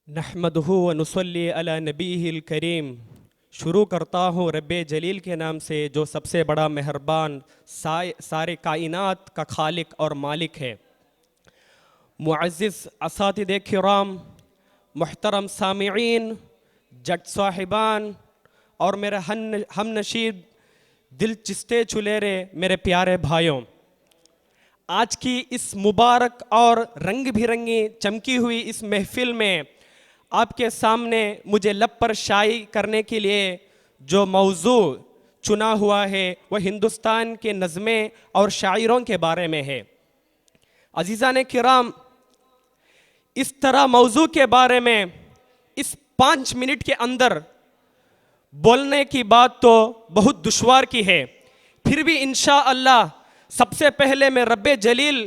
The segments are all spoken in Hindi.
नहमदहु व नुसल्ली अला नबीहिल करीम। शुरू करता हूँ रब्बे जलील के नाम से जो सबसे बड़ा मेहरबान सारे कायनात का खालिक और मालिक है। मुअज़्ज़िज़ असातिज़े किराम, मुहतरम सामिईन, जज साहिबान और मेरे हम नशीद दिल चिस्ते चुलेरे मेरे प्यारे भाइयों, आज की इस मुबारक और रंग बिरंगी चमकी हुई इस महफिल में आपके सामने मुझे लब पर शाई करने के लिए जो मौजू चुना हुआ है वह हिंदुस्तान के नज़में और शायरों के बारे में है। अजीज़ान किराम, इस तरह मौजू के बारे में इस 5 मिनट के अंदर बोलने की बात तो बहुत दुश्वार की है, फिर भी इंशाअल्लाह सबसे पहले मैं रब्बे जलील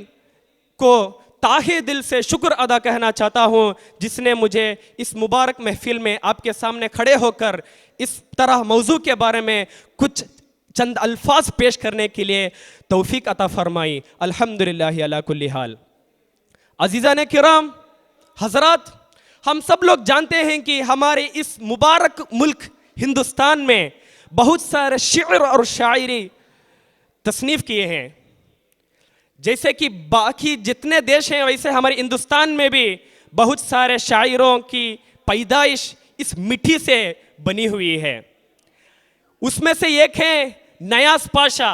को ताहे दिल से शुक्र अदा कहना चाहता हूँ जिसने मुझे इस मुबारक महफिल में आपके सामने खड़े होकर इस तरह मौजू के बारे में कुछ चंद अल्फाज पेश करने के लिए तौफीक अता फरमाई। अल्हम्दुलिल्लाह अला कुल्ली हाल। अजीज़ान किराम, हजरात, हम सब लोग जानते हैं कि हमारे इस मुबारक मुल्क हिंदुस्तान में बहुत सारे शेर और शायरी तसनीफ़ किए हैं। जैसे कि बाकी जितने देश हैं वैसे हमारे हिंदुस्तान में भी बहुत सारे शायरों की पैदाइश इस मिट्टी से बनी हुई है। उसमें से एक है नयाज़ पाशा,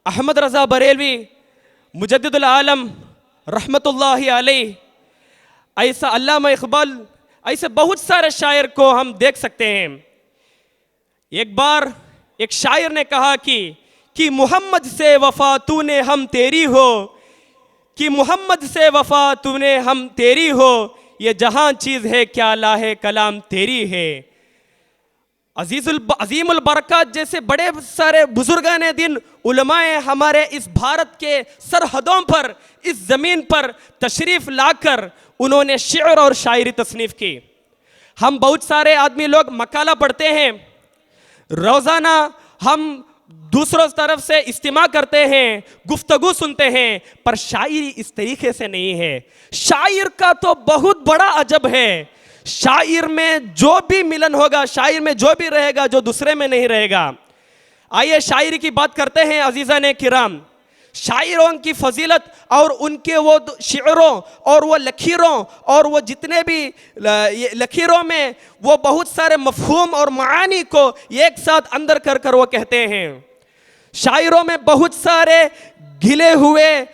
अहमद रज़ा बरेलवी, मुजद्दिदुल आलम रहमतुल्लाहि अलैह, ऐसा अल्लामा इक़बाल, ऐसे बहुत सारे शायर को हम देख सकते हैं। एक बार एक शायर ने कहा कि मोहम्मद से वफा तूने हम तेरी हो, कि मोहम्मद से वफा तूने हम तेरी हो, ये जहां चीज़ है क्या लाहे कलाम तेरी है। अजीमुल बरकत जैसे बड़े सारे बुजुर्गान दिन उलमाए हमारे इस भारत के सरहदों पर, इस ज़मीन पर तशरीफ़ लाकर उन्होंने शेर और शायरी तसनीफ़ की। हम बहुत सारे आदमी लोग मकाला पढ़ते हैं, रोज़ाना हम दूसरों तरफ से इस्तिमा करते हैं, गुफ्तगू सुनते हैं, पर शायरी इस तरीके से नहीं है। शायर का तो बहुत बड़ा अजब है। शायर में जो भी मिलन होगा, शायर में जो भी रहेगा जो दूसरे में नहीं रहेगा। आइए शायरी की बात करते हैं अजीज़ान किराम। शायरों की फजीलत और उनके वो शेरों और वो लकीरों और वो जितने भी लकीरों में वो बहुत सारे मफहूम और मानी को एक साथ अंदर कर कर वो कहते हैं। शायरों में बहुत सारे घिले हुए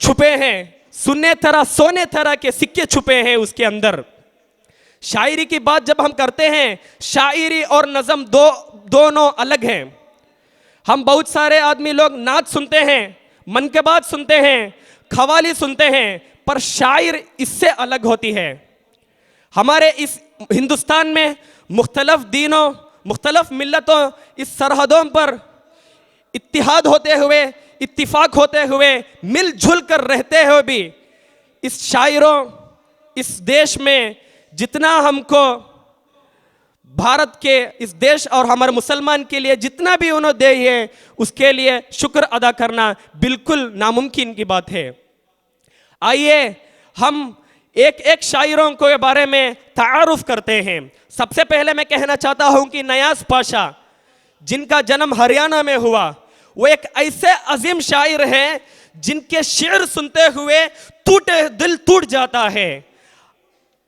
छुपे हैं, सुन्ने तरह सोने तरह के सिक्के छुपे हैं उसके अंदर। शायरी की बात जब हम करते हैं, शायरी और नज़म दोनों अलग हैं। हम बहुत सारे आदमी लोग नात सुनते हैं, मन के बात सुनते हैं, खवाली सुनते हैं, पर शायर इससे अलग होती है। हमारे इस हिंदुस्तान में मुख्तलफ दीनों, मुख्तलफ मिल्लतों, इस सरहदों पर इत्तिहाद होते हुए, इत्तिफाक होते हुए, मिलजुल कर रहते हुए भी इस शायरों, इस देश में जितना हमको भारत के इस देश और हमारे मुसलमान के लिए जितना भी उन्होंने दे है उसके लिए शुक्र अदा करना बिल्कुल नामुमकिन की बात है। आइए हम एक एक शायरों के बारे में तारुफ करते हैं। सबसे पहले मैं कहना चाहता हूं कि नयाज़ पाशा, जिनका जन्म हरियाणा में हुआ, वो एक ऐसे अजीम शायर हैं जिनके शेर सुनते हुए दिल टूट जाता है,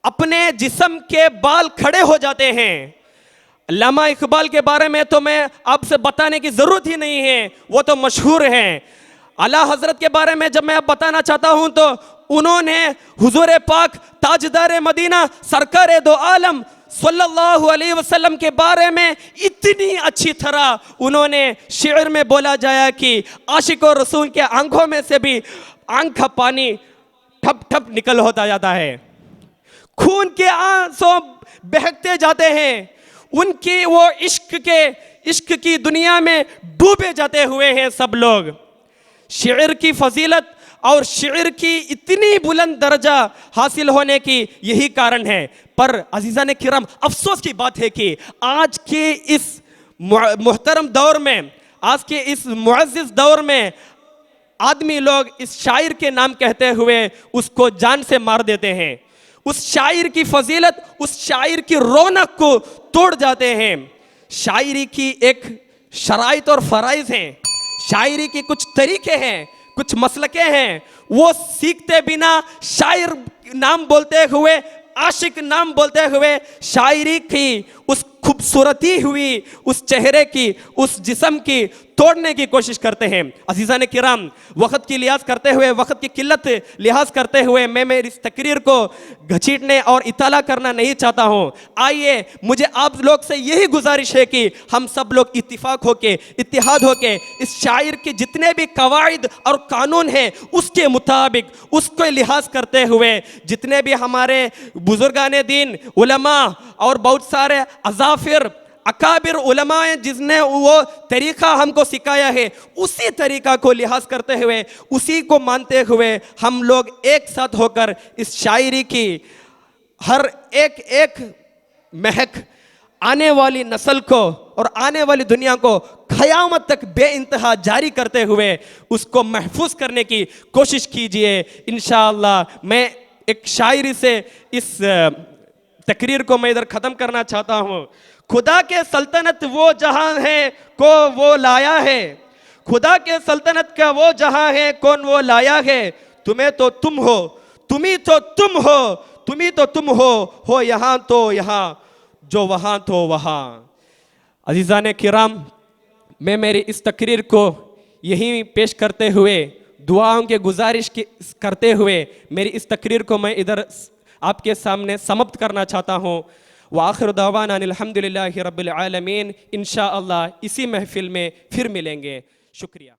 अपने जिस्म के बाल खड़े हो जाते हैं। अल्लामा इकबाल के बारे में तो मैं आपसे बताने की ज़रूरत ही नहीं है, वो तो मशहूर हैं। आला हज़रत के बारे में जब मैं अब बताना चाहता हूं तो उन्होंने हुजूर पाक ताजदार मदीना सरकार दो आलम सल्लल्लाहु अलैहि वसल्लम के बारे में इतनी अच्छी तरह उन्होंने शेर में बोला जाया कि आशिक और रसूल के आंखों में से भी आंख का पानी ठप ठप निकल होता जाता है, खून के आंसू बहते जाते हैं, उनकी वो इश्क की दुनिया में डूबे जाते हुए हैं सब लोग। शेर की फजीलत और शेर की इतनी बुलंद दर्जा हासिल होने की यही कारण है। पर अजीज़ान किराम, अफसोस की बात है कि आज के इस मुहतरम दौर में, आज के इस मुअज़्ज़िज़ दौर में आदमी लोग इस शायर के नाम कहते हुए उसको जान से मार देते हैं। उस शायर की फजीलत, उस शायर की रौनक को तोड़ जाते हैं। शायरी की एक शराइत और फराइज हैं, शायरी के कुछ तरीके हैं, कुछ मसलके हैं, वो सीखते बिना शायर नाम बोलते हुए, आशिक नाम बोलते हुए शायरी की उस खूबसूरती हुई उस चेहरे की, उस जिस्म की तोड़ने की कोशिश करते हैं। अजीज़ान किराम, वक़्त की लिहाज करते हुए, वक़्त की किल्लत लिहाज करते हुए मैं मेरी इस तकरीर को घसीटने और इताला करना नहीं चाहता हूँ। आइए, मुझे आप लोग से यही गुजारिश है कि हम सब लोग इत्तिफाक होके, इत्तिहाद होके इस शायर के जितने भी कवाइद और कानून हैं उसके मुताबिक, उसको लिहाज करते हुए, जितने भी हमारे बुजुर्गान दीन, उलमा और बहुत सारे अज़ाफिर अकाबिर उलमा हैं जिसने वो तरीक़ा हमको सिखाया है, उसी तरीक़ा को लिहाज करते हुए, उसी को मानते हुए हम लोग एक साथ होकर इस शायरी की हर एक एक महक आने वाली नस्ल को और आने वाली दुनिया को क़यामत तक बेइंतहा जारी करते हुए उसको महफूज करने की कोशिश कीजिए। इंशाअल्लाह मैं एक शायरी से इस तकरीर को मैं इधर ख़त्म करना चाहता हूँ। खुदा के सल्तनत वो जहां है को वो लाया है, खुदा के सल्तनत का वो जहां है कौन वो लाया है, तुम्हें तो तुम हो, तुम्ही तो तुम हो, तुम्ही तो तुम हो यहाँ तो यहाँ, जो वहाँ तो वहाँ। अजीज़ान किराम, मैं मेरी इस तकरीर को यहीं पेश करते हुए, दुआओं के गुजारिश करते हुए मेरी इस तकरीर को मैं इधर आपके सामने समाप्त करना चाहता हूँ। वाखिर दावाना अल्हम्दुलिल्लाहि रब्बिल आलमीन। इंशाअल्लाह इसी महफिल में फिर मिलेंगे। शुक्रिया।